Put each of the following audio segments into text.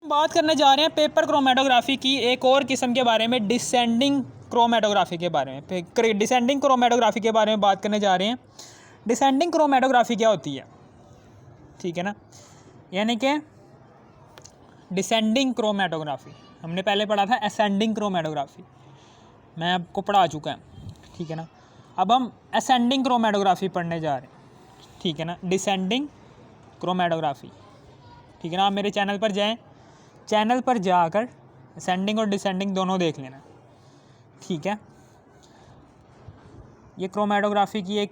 बात करने जा रहे हैं पेपर क्रोमेटोग्राफी की एक और किस्म के बारे में, डिसेंडिंग क्रोमेटोग्राफी के बारे में। डिसेंडिंग क्रोमेटोग्राफी के बारे में बात करने जा रहे हैं। डिसेंडिंग क्रोमेटोग्राफी क्या होती है, ठीक है ना, यानी कि डिसेंडिंग क्रोमेटोग्राफी हमने पहले पढ़ा था, असेंडिंग क्रोमेटोग्राफी मैं आपको पढ़ा चुका है, ठीक है ना। अब हम असेंडिंग क्रोमेटोग्राफी पढ़ने जा रहे हैं, ठीक है ना, डिसेंडिंग क्रोमेटोग्राफी, ठीक है ना। आप मेरे चैनल पर जाएं, चैनल पर जाकर असेंडिंग और डिसेंडिंग दोनों देख लेना, ठीक है। ये क्रोमेटोग्राफी की एक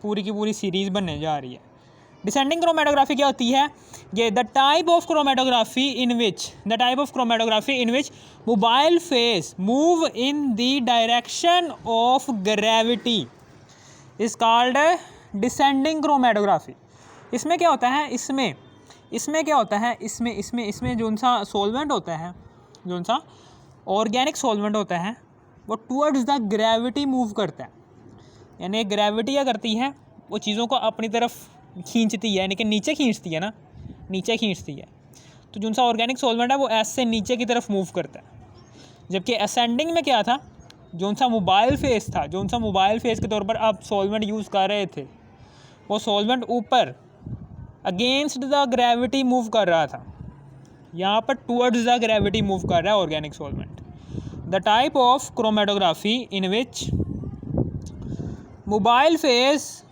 पूरी की पूरी सीरीज़ बनने जा रही है। डिसेंडिंग क्रोमेटोग्राफी क्या होती है, ये the type of chromatography in which mobile face move in the direction of gravity is called descending chromatography. इसमें क्या होता है, इसमें क्या होता है, इसमें जो सा सॉल्वेंट होता है, जो सा ऑर्गेनिक सॉल्वेंट होता है, वो टूवर्ड्स द ग्रेविटी मूव करता है। यानी ग्रेविटी क्या करती है, वो चीज़ों को अपनी तरफ खींचती है, यानी कि नीचे खींचती है ना, नीचे खींचती है। तो जो सा ऑर्गेनिक सॉल्वेंट है वो ऐसे नीचे की तरफ मूव करता है। जबकि असेंडिंग में क्या था, जो सा मोबाइल फेस था, जो सा मोबाइल फेस के तौर पर आप सॉल्वेंट यूज़ कर रहे थे, वो सॉल्वेंट ऊपर अगेंस्ट द ग्रेविटी मूव कर रहा था। यहाँ पर टूवर्ड्स द ग्रेविटी मूव कर रहा है organic solvent. The type of chromatography in which mobile face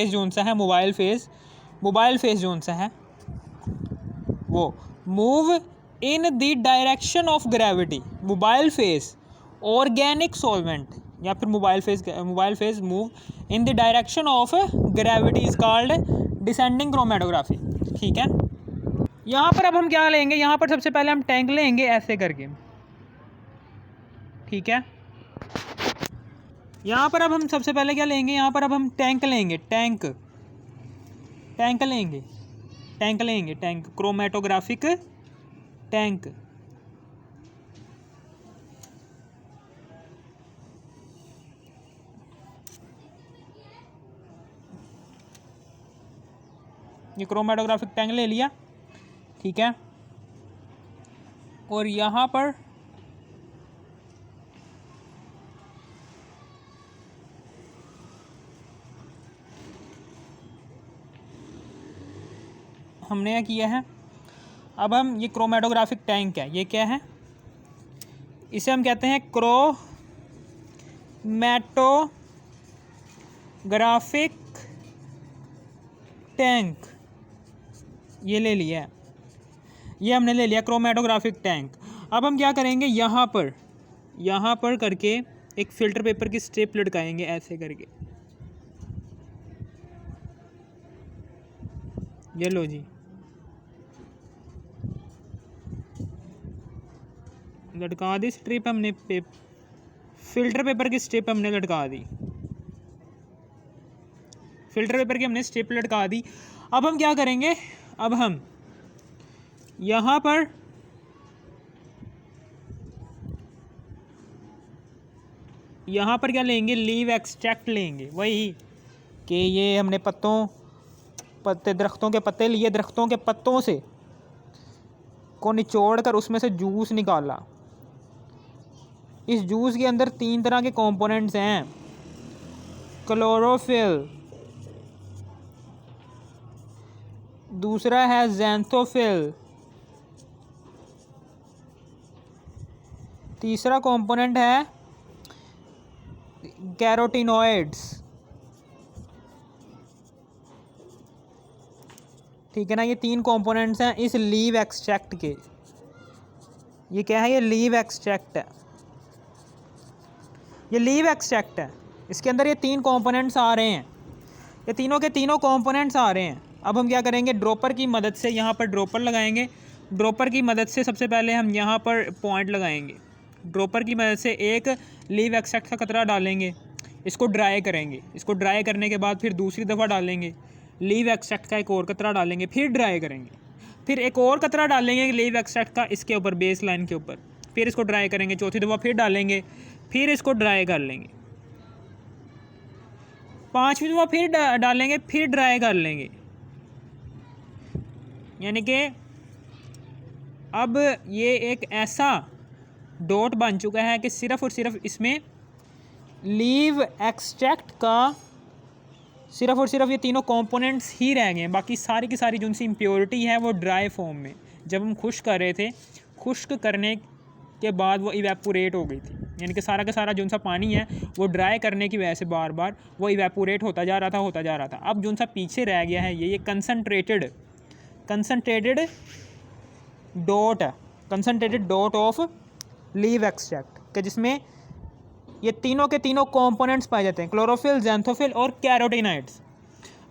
जो सा है, मोबाइल फेस जो सा है वो move in the direction of gravity. Mobile face organic solvent या फिर mobile face move in the direction of gravity is called descending chromatography, ठीक है। यहाँ पर अब हम क्या लेंगे, यहाँ पर सबसे पहले हम टैंक लेंगे ऐसे करके, ठीक है। यहाँ पर अब हम सबसे पहले क्या लेंगे, यहाँ पर अब हम टैंक लेंगे, टैंक क्रोमेटोग्राफिक टैंक। ये क्रोमेटोग्राफिक टैंक ले लिया, ठीक है। और यहाँ पर हमने क्या किया है, अब हम ये क्रोमेटोग्राफिक टैंक है, ये क्या है, इसे हम कहते हैं क्रोमेटोग्राफिक टैंक। ये ले लिया है, ये हमने ले लिया क्रोमेटोग्राफिक टैंक। अब हम क्या करेंगे, यहाँ पर करके एक फ़िल्टर पेपर की स्ट्रिप लटकाएंगे ऐसे करके, ये लो जी, लटका दी स्ट्रिप हमने, फ़िल्टर पेपर की स्ट्रिप हमने लटका दी, फ़िल्टर पेपर की हमने स्ट्रिप लटका दी। अब हम क्या करेंगे, अब हम यहाँ पर क्या लेंगे, लीव एक्सट्रैक्ट लेंगे। वही कि ये हमने दरख्तों के पत्ते लिए, दरख्तों के पत्तों से को निचोड़ कर उसमें से जूस निकाला। इस जूस के अंदर 3 तरह के कंपोनेंट्स हैं, क्लोरोफिल, दूसरा है ज़ैंथोफिल, तीसरा कंपोनेंट है कैरोटीनॉइड्स, ठीक है ना। ये 3 कंपोनेंट्स हैं इस लीव एक्सट्रैक्ट के। ये क्या है, ये लीव एक्सट्रैक्ट है, ये लीव एक्सट्रैक्ट है। इसके अंदर ये 3 कंपोनेंट्स आ रहे हैं, ये तीनों के तीनों कंपोनेंट्स आ रहे हैं। अब हम क्या करेंगे, ड्रॉपर की मदद से, यहाँ पर ड्रॉपर लगाएंगे। ड्रॉपर की मदद से सबसे पहले हम यहाँ पर पॉइंट लगाएंगे। ड्रॉपर की मदद से एक लीव एक्सट्रैक्ट का कतरा डालेंगे, इसको ड्राई करेंगे। इसको ड्राई करने के बाद फिर दूसरी दफ़ा डालेंगे, लीव एक्सट्रैक्ट का एक और कतरा डालेंगे, फिर ड्राई करेंगे, फिर एक और कतरा डालेंगे लीव एक्सट्रैक्ट का इसके ऊपर, बेस लाइन के ऊपर, फिर इसको ड्राई करेंगे, चौथी दफ़ा फिर डालेंगे, फिर इसको ड्राई कर लेंगे, 5वीं दफ़ा फिर डालेंगे, फिर ड्राई कर लेंगे। यानी कि अब ये एक ऐसा डॉट बन चुका है कि सिर्फ़ और सिर्फ इसमें लीव एक्सट्रैक्ट का सिर्फ़ और सिर्फ ये तीनों कंपोनेंट्स ही रह गए हैं। बाकी सारी की सारी जो सी इम्प्योरिटी है वो ड्राई फॉर्म में, जब हम खुश्क कर रहे थे, खुश्क करने के बाद वो इवेपोरेट हो गई थी। यानी कि सारा का सारा जो सा पानी है वो ड्राई करने की वजह से बार बार वो इवेपोरेट होता जा रहा था। अब जो सा पीछे रह गया है ये concentrated dot of leave extract के, जिसमें ये तीनों के तीनों कंपोनेंट्स पाए जाते हैं, क्लोरोफिल, ज़ैंथोफिल और कैरोटीनॉइड्स।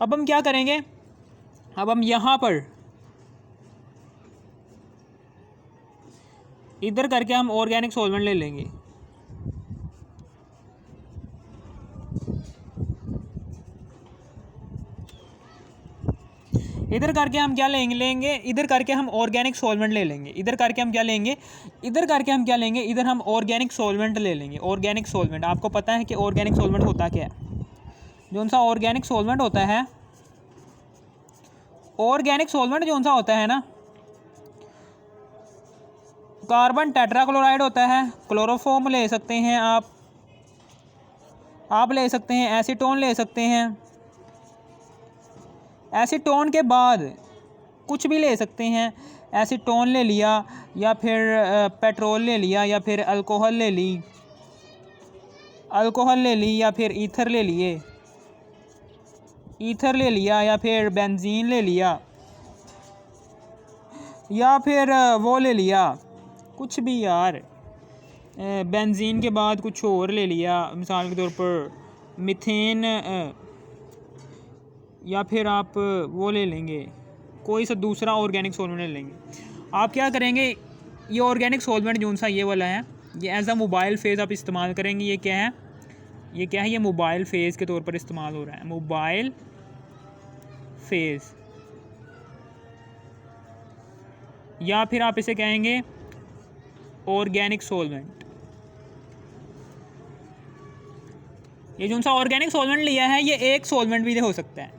अब हम क्या करेंगे, अब हम यहाँ पर इधर करके हम ऑर्गेनिक सॉल्वेंट ले लेंगे। इधर करके हम क्या लेंगे, इधर करके हम ऑर्गेनिक सॉल्वेंट ले लेंगे। इधर करके हम क्या लेंगे, इधर हम ऑर्गेनिक सॉल्वेंट ले लेंगे। ऑर्गेनिक सॉल्वेंट, आपको पता है कि ऑर्गेनिक सॉल्वेंट होता क्या है? जो सा ऑर्गेनिक सॉल्वेंट होता है, ऑर्गेनिक सॉल्वेंट जो सा होता है ना, कार्बन टेट्राक्लोराइड होता है, क्लोरोफॉर्म ले सकते हैं आप ले सकते हैं, एसीटोन ले सकते हैं, एसीटोन के बाद कुछ भी ले सकते हैं। एसीटोन ले लिया या फिर पेट्रोल ले लिया या फिर अल्कोहल ले ली या फिर ईथर ले लिया या फिर बेंजीन ले लिया या फिर वो ले लिया कुछ भी यार, बेंजीन के बाद कुछ और ले लिया, मिसाल के तौर पर मीथेन, या फिर आप वो ले लेंगे, कोई सा दूसरा ऑर्गेनिक सॉल्वेंट ले लेंगे। आप क्या करेंगे, ये ऑर्गेनिक सॉल्वेंट जो सा ये वाला है, ये एज अ मोबाइल फेज़ आप इस्तेमाल करेंगे। ये क्या है, ये मोबाइल फेज़ के तौर पर इस्तेमाल हो रहा है, मोबाइल फेज़, या फिर आप इसे कहेंगे ऑर्गेनिक सॉल्वेंट। ये जो सा ऑर्गेनिक सॉल्वेंट लिया है, ये एक सॉल्वेंट भी हो सकता है,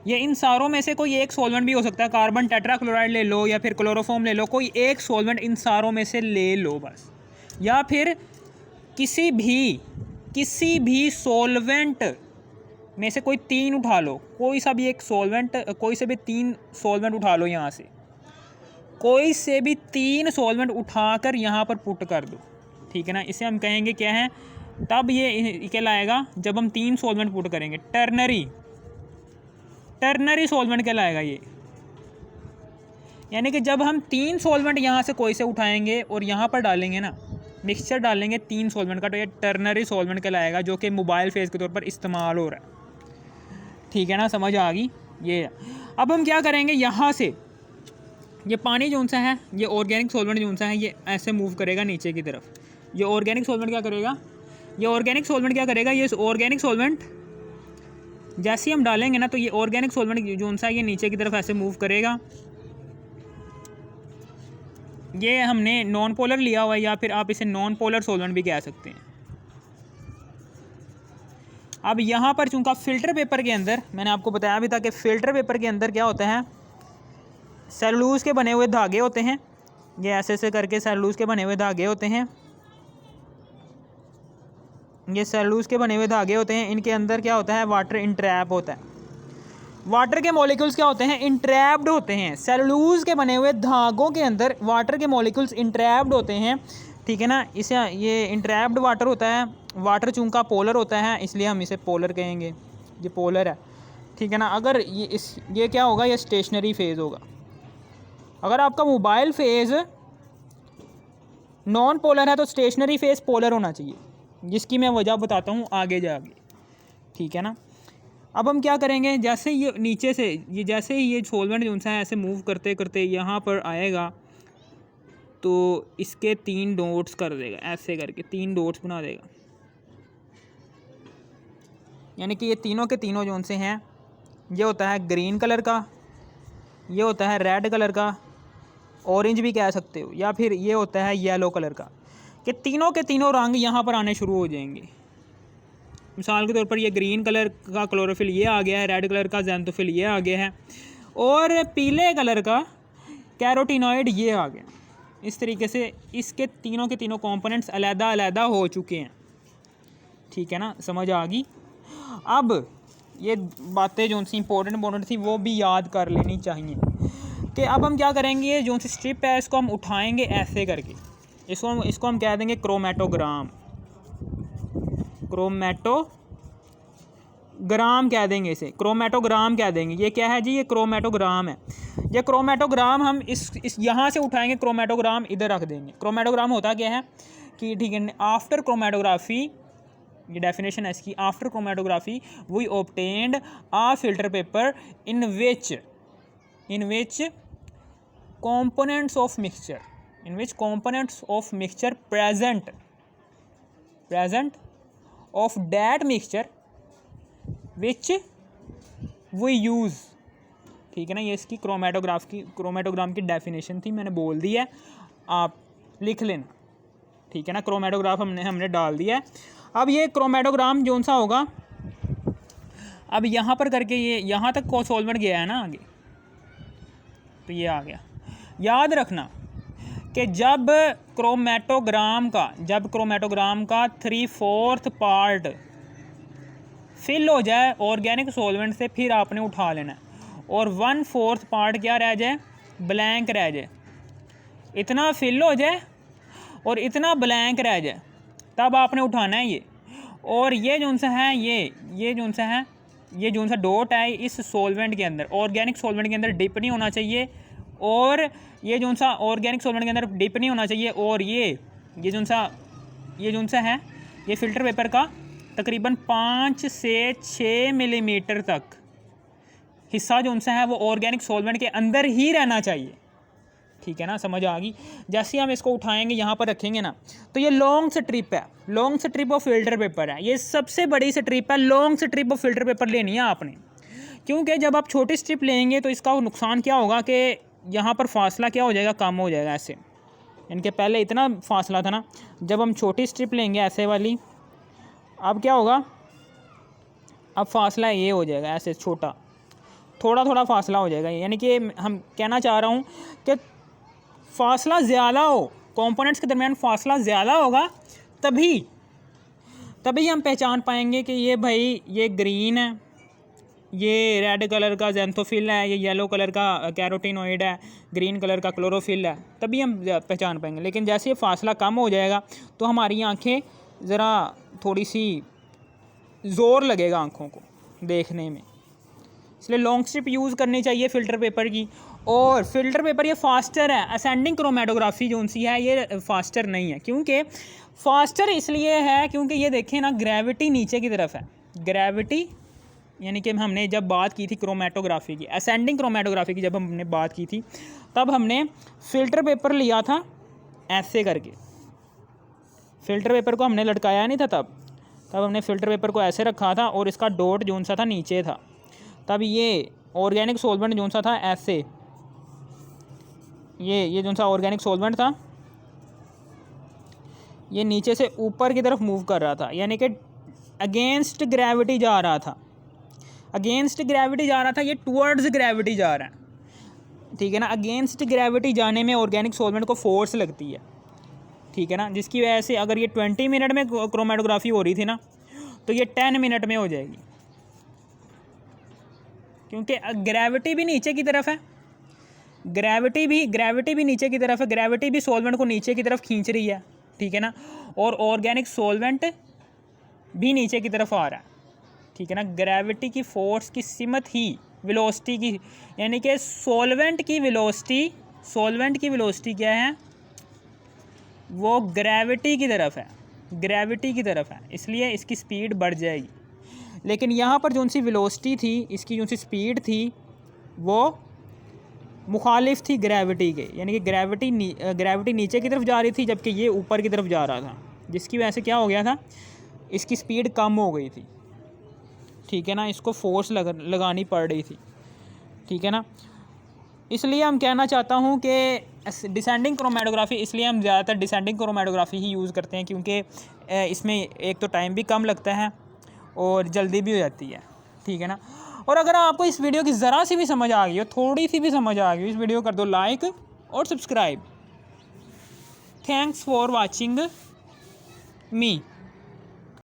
ये इन सारों में से कोई एक सॉल्वेंट भी हो सकता है। कार्बन टेट्राक्लोराइड ले लो या फिर क्लोरोफॉर्म ले लो, कोई एक सॉल्वेंट इन सारों में से ले लो बस। या फिर किसी भी सॉल्वेंट में से कोई तीन उठा लो, कोई सा भी एक सॉल्वेंट, कोई से भी तीन सॉल्वेंट उठा लो, यहाँ से कोई से भी तीन सॉल्वेंट उठाकर यहाँ पर पुट कर दो, ठीक है ना। इसे हम कहेंगे क्या है, तब ये कहलाएगा जब हम तीन सॉल्वेंट पुट करेंगे, टर्नरी सॉल्वेंट कहलाएगा ये। यानी कि जब हम तीन सॉल्वेंट यहाँ से कोई से उठाएंगे और यहाँ पर डालेंगे ना, मिक्सचर डालेंगे तीन सॉल्वेंट का, तो ये टर्नरी सॉल्वेंट कहलाएगा, जो कि मोबाइल फेज़ के तौर पर इस्तेमाल हो रहा है, ठीक है ना, समझ आ गई ये। अब हम क्या करेंगे, यहाँ से ये पानी जो सा है, ये ऑर्गेनिक सॉल्वेंट जो सा है, ये ऐसे मूव करेगा नीचे की तरफ। ये ऑर्गेनिक सॉल्वेंट क्या करेगा, ये ऑर्गेनिक सॉल्वेंट जैसे ही हम डालेंगे ना, तो ये ऑर्गेनिक सॉल्वेंट जो सा है ये नीचे की तरफ ऐसे मूव करेगा। ये हमने नॉन पोलर लिया हुआ है, या फिर आप इसे नॉन पोलर सॉल्वेंट भी कह सकते हैं। अब यहाँ पर चूँकि फ़िल्टर पेपर के अंदर, मैंने आपको बताया भी था कि फ़िल्टर पेपर के अंदर क्या होता है, सेलुलोज़ के बने हुए धागे होते हैं। ये ऐसे करके सेलुलोज़ के बने हुए धागे होते हैं, ये सेलुलोज़ के बने हुए धागे होते हैं। इनके अंदर क्या होता है, वाटर इंट्रैप होता है। वाटर के मॉलिक्यूल्स क्या होते हैं, इंट्रैप्ड होते हैं। सेलुलोज़ के बने हुए धागों के अंदर वाटर के मॉलिक्यूल्स इंट्रैप्ड होते हैं, ठीक है ना। इसे ये इंट्रैप्ड वाटर होता है। वाटर चूँकि पोलर होता है, इसलिए हम इसे पोलर कहेंगे, ये पोलर है, ठीक है ना। अगर ये क्या होगा, ये स्टेशनरी फेज़ होगा। अगर आपका मोबाइल फेज़ नॉन पोलर है तो स्टेशनरी फेज़ पोलर होना चाहिए, जिसकी मैं वजह बताता हूँ आगे जाके, ठीक है ना। अब हम क्या करेंगे, जैसे ये नीचे से जैसे ही ये सॉल्वेंट जो है ऐसे मूव करते करते यहाँ पर आएगा, तो इसके तीन डॉट्स कर देगा, ऐसे करके तीन डॉट्स बना देगा। यानी कि ये तीनों के तीनों जो से हैं, ये होता है ग्रीन कलर का, ये होता है रेड कलर का, ऑरेंज भी कह सकते हो, या फिर ये होता है येलो कलर का, कि तीनों के तीनों रंग यहाँ पर आने शुरू हो जाएंगे। मिसाल के तौर पर ये ग्रीन कलर का क्लोरोफिल ये आ गया है, रेड कलर का ज़ैंथोफिल ये आ गया है, और पीले कलर का कैरोटीनॉइड ये आ गया। इस तरीके से इसके तीनों के तीनों कंपोनेंट्स अलग अलग हो चुके हैं, ठीक है ना, समझ आ गई। अब ये बातें जो सी इंपॉर्टेंट थी वो भी याद कर लेनी चाहिए कि अब हम क्या करेंगे, जो सी स्ट्रिप है इसको हम उठाएंगे ऐसे करके, इसको हम कह देंगे क्रोमेटोग्राम, क्रोमेटोग्राम कह देंगे, इसे क्रोमेटोग्राम कह देंगे। ये क्या है जी, ये क्रोमेटोग्राम है। ये क्रोमेटोग्राम हम इस यहाँ से उठाएंगे, क्रोमेटोग्राम इधर रख देंगे। क्रोमेटोग्राम होता क्या है कि ठीक है, आफ्टर क्रोमेटोग्राफी, ये डेफिनेशन है इसकी, after chromatography we obtained a filter paper in which components of mixture present of that mixture which we use, ठीक है ना। ये इसकी क्रोमेटोग्राम की डेफिनेशन थी, मैंने बोल दी है, आप लिख लेना, ठीक है ना। क्रोमेटोग्राफ हमने डाल दिया है। अब ये क्रोमेटोग्राम जो सा होगा, अब यहाँ पर करके ये यहाँ तक को सॉल्वेंट गया है ना आगे, तो ये आ गया। याद रखना कि जब क्रोमेटोग्राम का 3/4 पार्ट फिल हो जाए ऑर्गेनिक सॉल्वेंट से, फिर आपने उठा लेना है, और 1/4 पार्ट क्या रह जाए, ब्लैंक रह जाए। इतना फिल हो जाए और इतना ब्लैंक रह जाए, तब आपने उठाना है ये। और ये जो सा है, ये जो सा डॉट है इस सॉल्वेंट के अंदर, ऑर्गेनिक सॉल्वेंट के अंदर डिप नहीं होना चाहिए, और ये जो सा ऑर्गेनिक सॉल्वेंट के अंदर डिप नहीं होना चाहिए। और ये जो सा है, ये फ़िल्टर पेपर का तकरीबन 5 से 6 मिलीमीटर तक हिस्सा जो सा है वो ऑर्गेनिक सॉल्वेंट के अंदर ही रहना चाहिए, ठीक है ना, समझ आ गई। जैसे हम इसको उठाएंगे यहाँ पर रखेंगे ना, तो ये लॉन्ग स्ट्रिप है, long strip of filter paper है, ये सबसे बड़ी स्ट्रिप है। Long strip of filter paper लेनी है आपने, क्योंकि जब आप छोटी स्ट्रिप लेंगे तो इसका नुकसान क्या होगा कि यहाँ पर फासला क्या हो जाएगा, कम हो जाएगा। ऐसे इनके पहले इतना फासला था ना, जब हम छोटी स्ट्रिप लेंगे ऐसे वाली, अब क्या होगा, अब फासला ये हो जाएगा ऐसे छोटा, थोड़ा फासला हो जाएगा। यानी कि हम कहना चाह रहा हूँ कि फासला ज़्यादा हो, कंपोनेंट्स के दरमियान फासला ज़्यादा होगा, तभी हम पहचान पाएंगे कि ये भाई ये ग्रीन है, ये रेड कलर का ज़ैंथोफिल है, ये येलो कलर का कैरोटीनॉइड है, ग्रीन कलर का क्लोरोफिल है, तभी हम पहचान पाएंगे। लेकिन जैसे ये फासला कम हो जाएगा तो हमारी आँखें ज़रा थोड़ी सी ज़ोर लगेगा आँखों को देखने में, इसलिए लॉन्ग स्ट्रिप यूज़ करनी चाहिए फ़िल्टर पेपर की। और फ़िल्टर पेपर ये फास्टर है, असेंडिंग क्रोमेटोग्राफी जो सी है ये फास्टर नहीं है। क्योंकि फास्टर इसलिए है क्योंकि ये देखें ना, ग्रेविटी नीचे की तरफ है, ग्रेविटी, यानी कि हमने जब बात की थी क्रोमेटोग्राफी की, असेंडिंग क्रोमेटोग्राफी की जब हमने बात की थी, तब हमने फ़िल्टर पेपर लिया था ऐसे करके, फ़िल्टर पेपर को हमने लटकाया नहीं था, तब हमने फ़िल्टर पेपर को ऐसे रखा था और इसका डॉट जो सा था नीचे था। तब ये ऑर्गेनिक सॉल्वेंट जो सा था ऐसे, ये जो सा ऑर्गेनिक सॉल्वेंट था ये नीचे से ऊपर की तरफ मूव कर रहा था, यानी कि अगेंस्ट ग्रेविटी जा रहा था, ये टुवर्ड्स ग्रेविटी जा रहा है, ठीक है ना। अगेंस्ट ग्रेविटी जाने में ऑर्गेनिक सॉल्वेंट को फोर्स लगती है, ठीक है ना, जिसकी वजह से अगर ये 20 मिनट में क्रोमेटोग्राफी हो रही थी ना, तो ये 10 मिनट में हो जाएगी, क्योंकि ग्रेविटी भी नीचे की तरफ है, ग्रेविटी भी नीचे की तरफ है, ग्रेविटी भी सॉल्वेंट को नीचे की तरफ खींच रही है, ठीक है ना, और ऑर्गेनिक सॉल्वेंट भी नीचे की तरफ आ रहा है, ठीक है ना। ग्रेविटी की फोर्स की सिमत ही वेलोसिटी की, यानी कि सॉल्वेंट की वेलोसिटी क्या है, वो ग्रेविटी की तरफ है, इसलिए इसकी स्पीड बढ़ जाएगी। लेकिन यहाँ पर जो सी वेलोसिटी थी, इसकी जो सी स्पीड थी, वो मुखालिफ थी ग्रेविटी के, यानी कि ग्रेविटी नीचे की तरफ जा रही थी जबकि ये ऊपर की तरफ जा रहा था, जिसकी वजह से क्या हो गया था, इसकी स्पीड कम हो गई थी, ठीक है ना, इसको फोर्स लगानी पड़ रही थी, ठीक है ना। इसलिए हम कहना चाहता हूँ कि डिसेंडिंग क्रोमेटोग्राफी, इसलिए हम ज़्यादातर डिसेंडिंग क्रोमेटोग्राफी ही यूज़ करते हैं, क्योंकि इसमें एक तो टाइम भी कम लगता है और जल्दी भी हो जाती है, ठीक है ना। और अगर आपको इस वीडियो की ज़रा सी भी समझ आ गई हो, थोड़ी सी भी समझ आ गई हो, इस वीडियो कर दो लाइक और subscribe. Thanks for watching me.